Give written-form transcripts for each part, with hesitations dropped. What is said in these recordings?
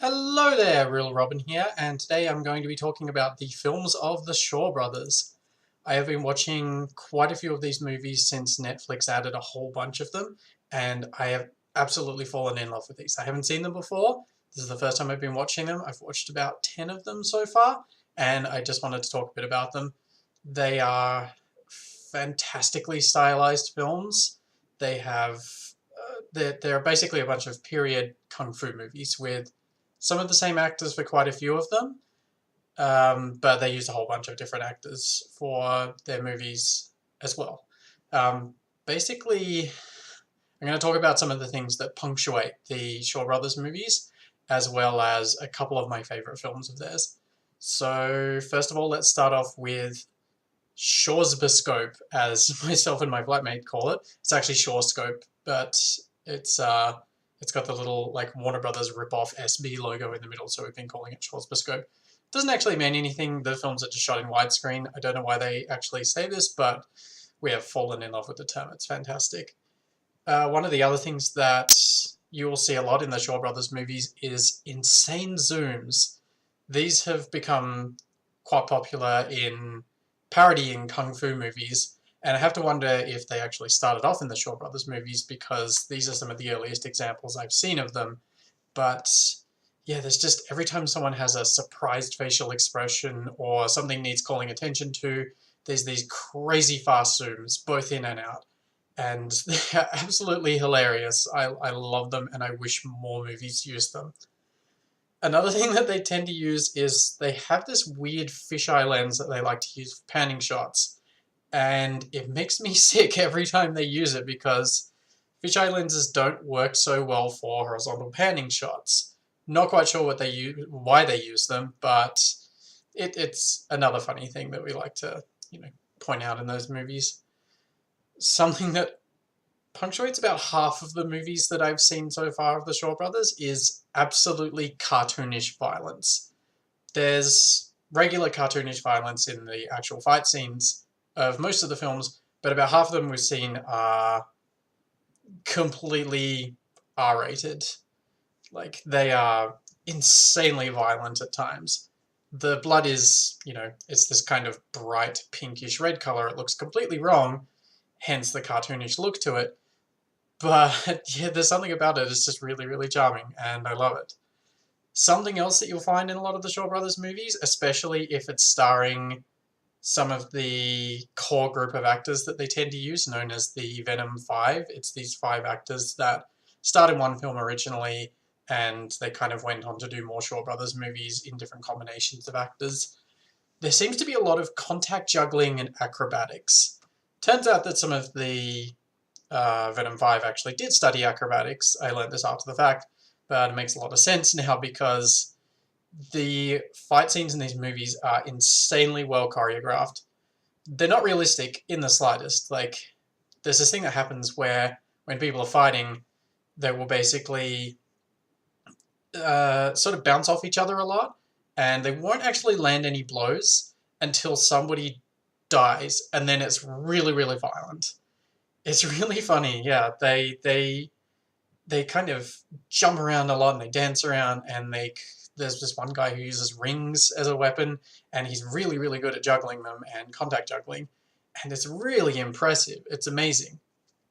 Hello there, Real Robin here, and today I'm going to be talking about the films of the Shaw Brothers. I have been watching quite a few of these movies since Netflix added a whole bunch of them, and I have absolutely fallen in love with these. I haven't seen them before. This is the first time I've been watching them. I've watched about 10 of them so far, and I just wanted to talk a bit about them. They are fantastically stylized films. They have they're basically a bunch of period kung fu movies with some of the same actors for quite a few of them, but they use a whole bunch of different actors for their movies as well. Basically, I'm going to talk about some of the things that punctuate the Shaw Brothers movies, as well as a couple of my favorite films of theirs. So, first of all, let's start off with Shaw's Bescope, as myself and my flatmate call it. It's actually Shawscope, but it's uh, it's got the little like Warner Brothers rip-off SB logo in the middle, so we've been calling it Shaw's Bescope. Doesn't actually mean anything. The films are just shot in widescreen. I don't know why they actually say this, but we have fallen in love with the term. It's fantastic. One of the other things that you will see a lot in the Shaw Brothers movies is insane zooms. These have become quite popular in parodying kung fu movies, and I have to wonder if they actually started off in the Shaw Brothers movies because these are some of the earliest examples I've seen of them. But yeah, there's just every time someone has a surprised facial expression or something needs calling attention to, there's these crazy fast zooms, both in and out. And they're absolutely hilarious. I love them and I wish more movies used them. Another thing that they tend to use is they have this weird fisheye lens that they like to use for panning shots. And it makes me sick every time they use it because fisheye lenses don't work so well for horizontal panning shots. Not quite sure what they use, why they use them, but it's another funny thing that we like to, point out in those movies. Something that punctuates about half of the movies that I've seen so far of the Shaw Brothers is absolutely cartoonish violence. There's regular cartoonish violence in the actual fight scenes of most of the films, but about half of them we've seen are completely R-rated. Like, they are insanely violent at times. The blood is, it's this kind of bright pinkish red color. It looks completely wrong, hence the cartoonish look to it. But yeah, there's something about it. It's just really, really charming, and I love it. Something else that you'll find in a lot of the Shaw Brothers movies, especially if it's starring some of the core group of actors that they tend to use, known as the Venom Five. It's these five actors that started one film originally, and they kind of went on to do more Shaw Brothers movies in different combinations of actors. There seems to be a lot of contact juggling and acrobatics. Turns out that some of the Venom 5 actually did study acrobatics. I learned this after the fact, but it makes a lot of sense now because the fight scenes in these movies are insanely well choreographed. They're not realistic in the slightest. Like, there's this thing that happens where when people are fighting, they will basically sort of bounce off each other a lot, and they won't actually land any blows until somebody dies, and then it's really, really violent. It's really funny, yeah. They kind of jump around a lot and they dance around, and there's this one guy who uses rings as a weapon, and he's really, really good at juggling them and contact juggling, and it's really impressive. It's amazing.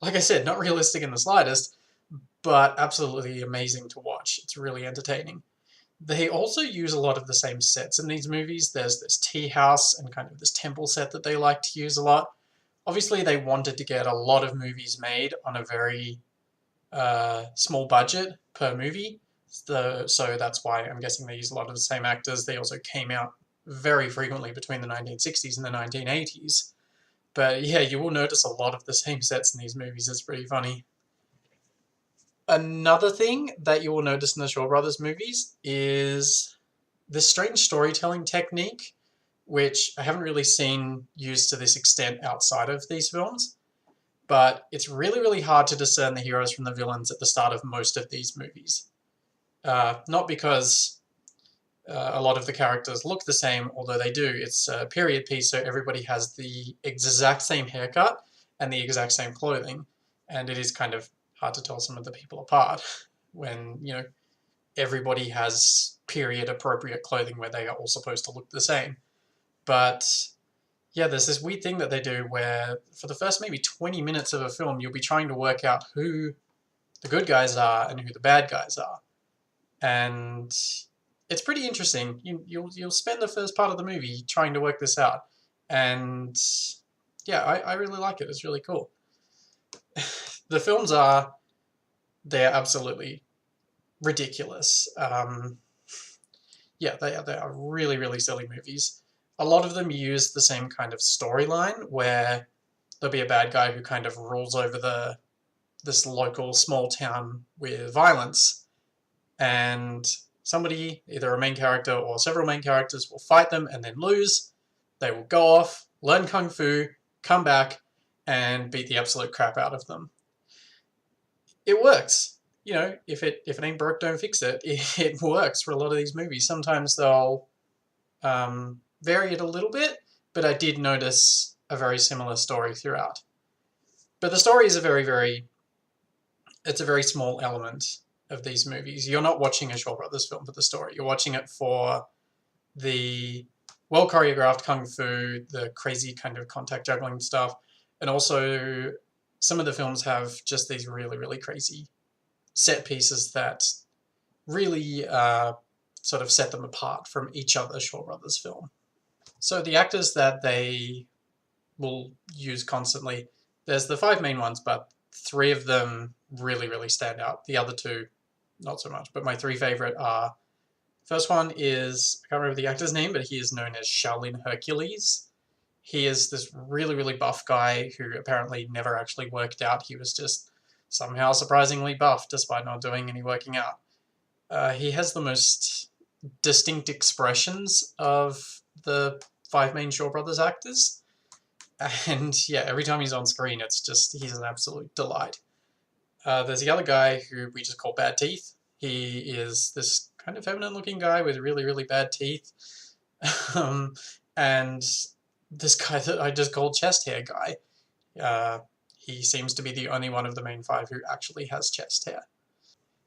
Like I said, not realistic in the slightest, but absolutely amazing to watch. It's really entertaining. They also use a lot of the same sets in these movies. There's this tea house and kind of this temple set that they like to use a lot. Obviously, they wanted to get a lot of movies made on a very small budget per movie. So that's why I'm guessing they use a lot of the same actors. They also came out very frequently between the 1960s and the 1980s. But yeah, you will notice a lot of the same sets in these movies. It's pretty funny. Another thing that you will notice in the Shaw Brothers movies is this strange storytelling technique, which I haven't really seen used to this extent outside of these films. But it's really, really hard to discern the heroes from the villains at the start of most of these movies. Not because a lot of the characters look the same, although they do. It's a period piece, so everybody has the exact same haircut and the exact same clothing, and it is kind of hard to tell some of the people apart when, everybody has period appropriate clothing where they are all supposed to look the same. But yeah, there's this weird thing that they do where for the first maybe 20 minutes of a film, you'll be trying to work out who the good guys are and who the bad guys are. And it's pretty interesting. You'll spend the first part of the movie trying to work this out. And yeah, I really like it. It's really cool. The films they're absolutely ridiculous. Yeah, they are really, really silly movies. A lot of them use the same kind of storyline where there'll be a bad guy who kind of rules over this local small town with violence, and somebody, either a main character or several main characters, will fight them and then lose. They will go off, learn kung fu, come back, and beat the absolute crap out of them. It works. You know, if it ain't broke, don't fix it. It works for a lot of these movies. Sometimes they'll vary it a little bit, but I did notice a very similar story throughout. But the story is it's a very small element of these movies. You're not watching a Shaw Brothers film for the story. You're watching it for the well choreographed kung fu, the crazy kind of contact juggling stuff, and also some of the films have just these really, really crazy set pieces that really sort of set them apart from each other Shaw Brothers film. So the actors that they will use constantly, there's the five main ones, but three of them really, really stand out. The other two, not so much. But my three favorite are, first one is, I can't remember the actor's name, but he is known as Shaolin Hercules. He is this really, really buff guy who apparently never actually worked out. He was just somehow surprisingly buff despite not doing any working out. He has the most distinct expressions of the five main Shaw Brothers actors. And yeah, every time he's on screen, he's an absolute delight. There's the other guy who we just call Bad Teeth. He is this kind of feminine looking guy with really, really bad teeth. And this guy that I just called Chest Hair Guy, he seems to be the only one of the main five who actually has chest hair.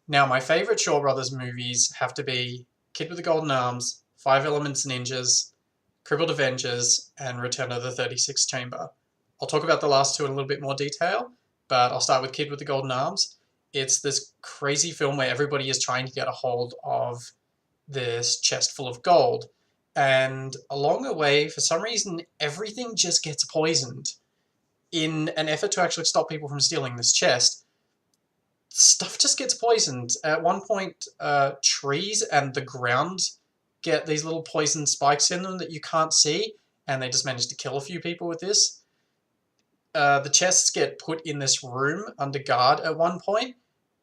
Now, my favorite Shaw Brothers movies have to be Kid with the Golden Arms, Five Elements Ninjas, Crippled Avengers, and Return of the 36th Chamber. I'll talk about the last two in a little bit more detail, but I'll start with Kid with the Golden Arms. It's this crazy film where everybody is trying to get a hold of this chest full of gold. And along the way, for some reason, everything just gets poisoned. In an effort to actually stop people from stealing this chest, stuff just gets poisoned. At one point, trees and the ground get these little poison spikes in them that you can't see, and they just manage to kill a few people with this. The chests get put in this room under guard at one point,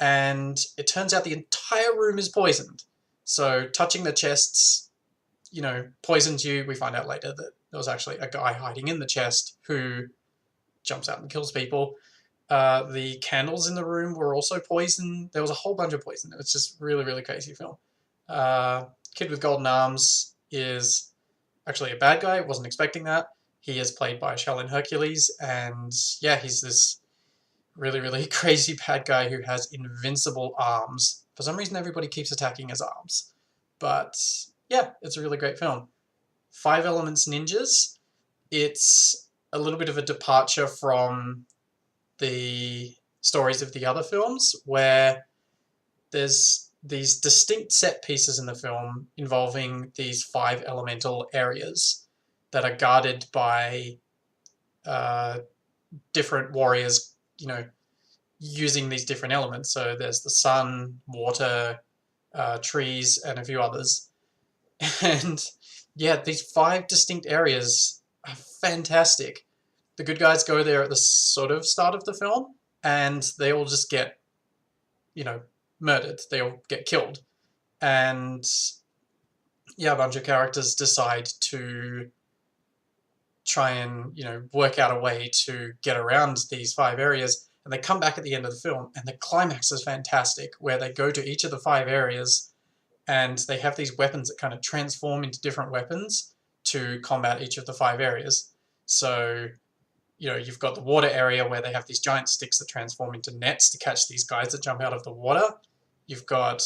and it turns out the entire room is poisoned. So touching the chests, poisons you. We find out later that there was actually a guy hiding in the chest who jumps out and kills people. The candles in the room were also poison. There was a whole bunch of poison. It was just really, really crazy film. Kid with Golden Arms is actually a bad guy. Wasn't expecting that. He is played by Shaolin Hercules, and yeah, he's this really, really crazy bad guy who has invincible arms. For some reason, everybody keeps attacking his arms. But yeah, it's a really great film. Five Elements Ninjas. It's a little bit of a departure from the stories of the other films, where there's these distinct set pieces in the film involving these five elemental areas that are guarded by different warriors, using these different elements. So there's the sun, water, trees, and a few others. And yeah, these five distinct areas are fantastic. The good guys go there at the sort of start of the film, and they all just get, murdered. They all get killed. And yeah, a bunch of characters decide to try and, work out a way to get around these five areas. And they come back at the end of the film, and the climax is fantastic, where they go to each of the five areas, and they have these weapons that kind of transform into different weapons to combat each of the five areas. So, you've got the water area where they have these giant sticks that transform into nets to catch these guys that jump out of the water. You've got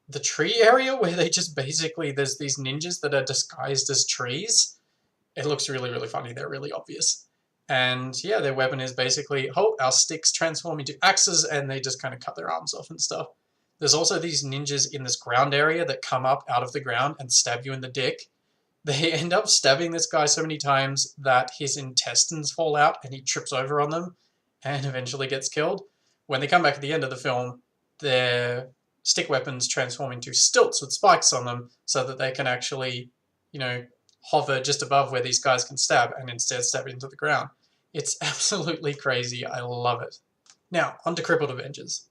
the tree area where they just basically, there's these ninjas that are disguised as trees. It looks really, really funny. They're really obvious. And yeah, their weapon is basically, oh, our sticks transform into axes and they just kind of cut their arms off and stuff. There's also these ninjas in this ground area that come up out of the ground and stab you in the dick. They end up stabbing this guy so many times that his intestines fall out and he trips over on them and eventually gets killed. When they come back at the end of the film, their stick weapons transform into stilts with spikes on them so that they can actually, you know, hover just above where these guys can stab and instead stab into the ground. It's absolutely crazy. I love it. Now, on to Crippled Avengers.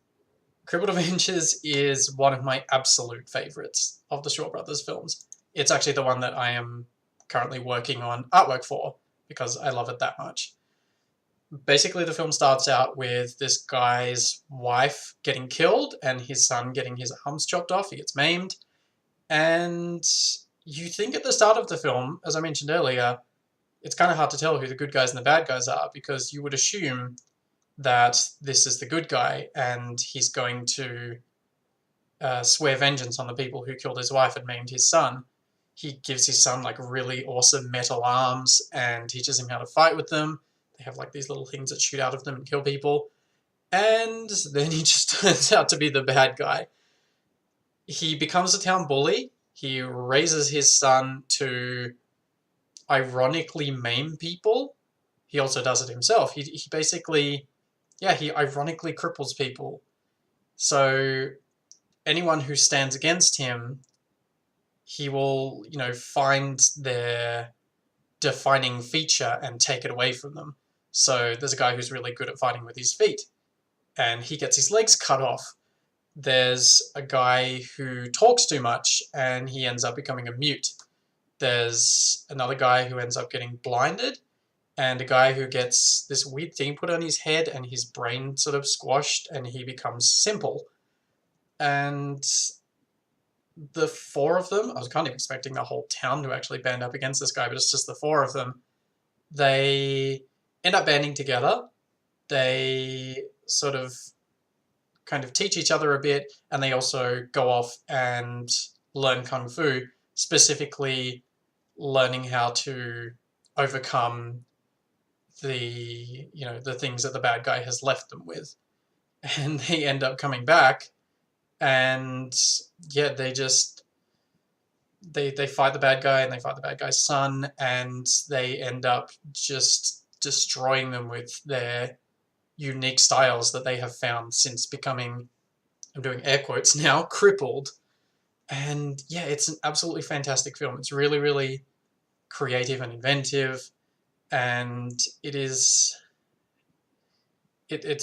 Crippled Avengers is one of my absolute favorites of the Shaw Brothers films. It's actually the one that I am currently working on artwork for because I love it that much. Basically, the film starts out with this guy's wife getting killed and his son getting his arms chopped off. He gets maimed. And you think at the start of the film, as I mentioned earlier, it's kind of hard to tell who the good guys and the bad guys are because you would assume that this is the good guy and he's going to swear vengeance on the people who killed his wife and maimed his son. He gives his son like really awesome metal arms and teaches him how to fight with them. They have like these little things that shoot out of them and kill people. And then he just turns out to be the bad guy. He becomes a town bully. He raises his son to ironically maim people. He also does it himself. He basically, yeah, he ironically cripples people. So anyone who stands against him, he will, you know, find their defining feature and take it away from them. So there's a guy who's really good at fighting with his feet, and he gets his legs cut off. There's a guy who talks too much, and he ends up becoming a mute. There's another guy who ends up getting blinded, and a guy who gets this weird thing put on his head, and his brain sort of squashed, and he becomes simple. And the four of them, I was kind of expecting the whole town to actually band up against this guy, but it's just the four of them. They end up banding together. They sort of kind of teach each other a bit, and they also go off and learn Kung Fu, specifically learning how to overcome the, you know, the things that the bad guy has left them with. And they end up coming back, and yeah, they just they fight the bad guy and they fight the bad guy's son, and they end up just destroying them with their unique styles that they have found since becoming, I'm doing air quotes now, crippled. And yeah, it's an absolutely fantastic film. It's really, really creative and inventive, and it's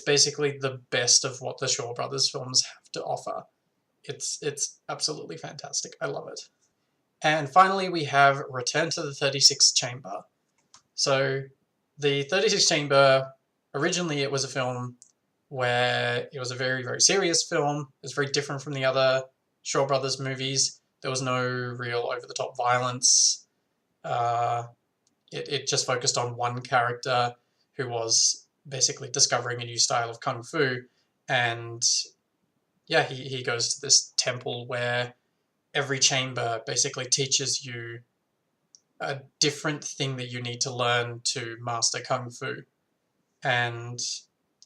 basically the best of what the Shaw Brothers films have to offer. It's absolutely fantastic. I love it. And finally, we have Return to the 36th Chamber. So the 36th Chamber, originally it was a film where it was a very, very serious film. It was very different from the other Shaw Brothers movies. There was no real over-the-top violence. It just focused on one character who was basically discovering a new style of Kung Fu. And yeah, he goes to this temple where every chamber basically teaches you a different thing that you need to learn to master Kung Fu. And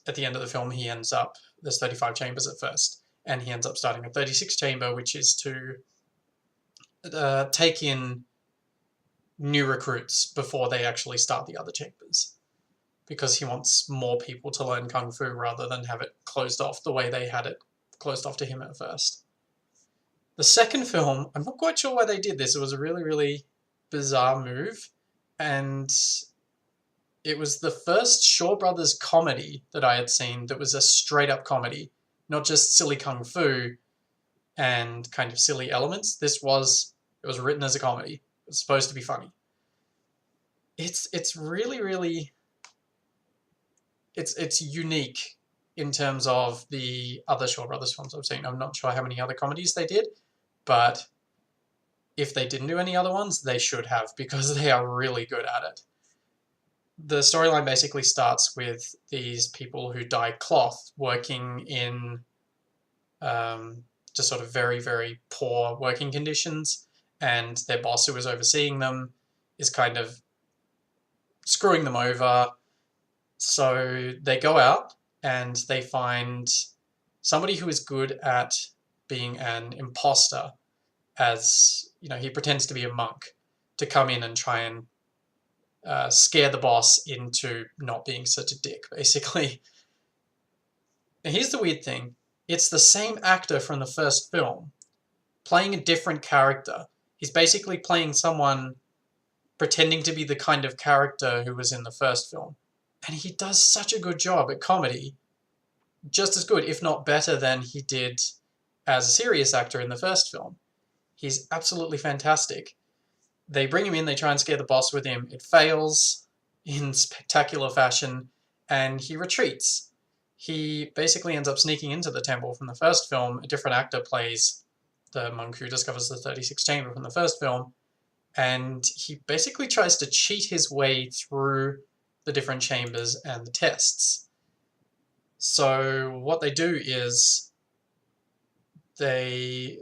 at the end of the film, he ends up, there's 35 chambers at first, and he ends up starting a 36th chamber, which is to take in new recruits before they actually start the other chambers, because he wants more people to learn Kung Fu rather than have it closed off the way they had it closed off to him at first. The second film, I'm not quite sure why they did this. It was a really, really bizarre move, and it was the first Shaw Brothers comedy that I had seen that was a straight-up comedy, not just silly Kung Fu and kind of silly elements. It was written as a comedy. It's supposed to be funny. It's really, really, it's unique in terms of the other Shaw Brothers films I've seen. I'm not sure how many other comedies they did, but if they didn't do any other ones, they should have, because they are really good at it. The storyline basically starts with these people who dye cloth working in just sort of very, very poor working conditions, and their boss who is overseeing them is kind of screwing them over. So they go out and they find somebody who is good at being an imposter, as you know, he pretends to be a monk, to come in and try and scare the boss into not being such a dick, basically. Now, here's the weird thing. It's the same actor from the first film, playing a different character. He's basically playing someone pretending to be the kind of character who was in the first film. And he does such a good job at comedy. Just as good, if not better, than he did as a serious actor in the first film. He's absolutely fantastic. They bring him in, they try and scare the boss with him. It fails in spectacular fashion, and he retreats. He basically ends up sneaking into the temple from the first film. A different actor plays the monk who discovers the 36th chamber from the first film, and he basically tries to cheat his way through the different chambers and the tests. So what they do is the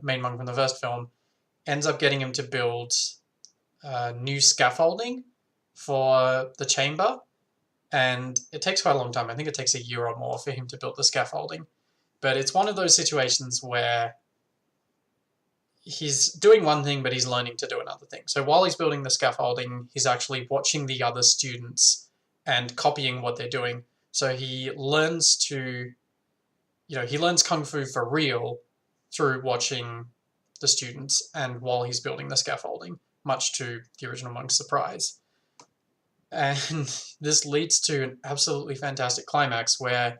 main monk from the first film ends up getting him to build new scaffolding for the chamber, and it takes quite a long time. I think it takes a year or more for him to build the scaffolding. But it's one of those situations where he's doing one thing, but he's learning to do another thing. So while he's building the scaffolding, he's actually watching the other students and copying what they're doing. So he learns to, he learns Kung Fu for real through watching the students and while he's building the scaffolding, much to the original monk's surprise. And this leads to an absolutely fantastic climax where,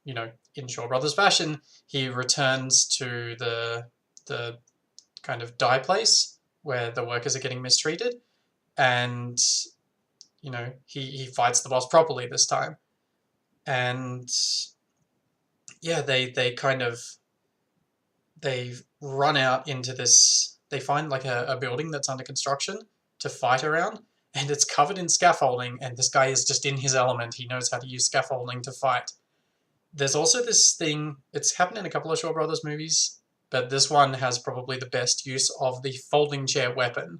in Shaw Brothers fashion, he returns to the kind of dye place where the workers are getting mistreated, and he fights the boss properly this time. And yeah, they run out into this, they find like a building that's under construction to fight around, and it's covered in scaffolding, and this guy is just in his element. He knows how to use scaffolding to fight. There's also this thing, it's happened in a couple of Shaw Brothers movies, but this one has probably the best use of the folding chair weapon.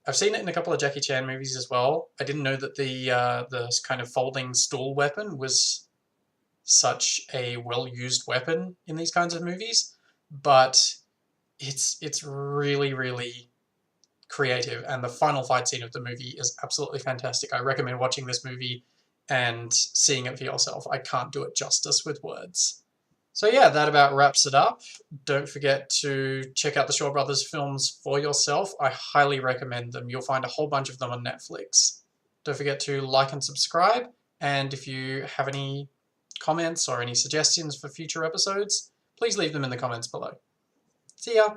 I've seen it in a couple of Jackie Chan movies as well. I didn't know that the kind of folding stool weapon was such a well-used weapon in these kinds of movies, but it's really, really creative, and the final fight scene of the movie is absolutely fantastic. I recommend watching this movie and seeing it for yourself. I can't do it justice with words. So yeah, that about wraps it up. Don't forget to check out the Shaw Brothers films for yourself. I highly recommend them. You'll find a whole bunch of them on Netflix. Don't forget to like and subscribe, and if you have any comments or any suggestions for future episodes, please leave them in the comments below. See ya!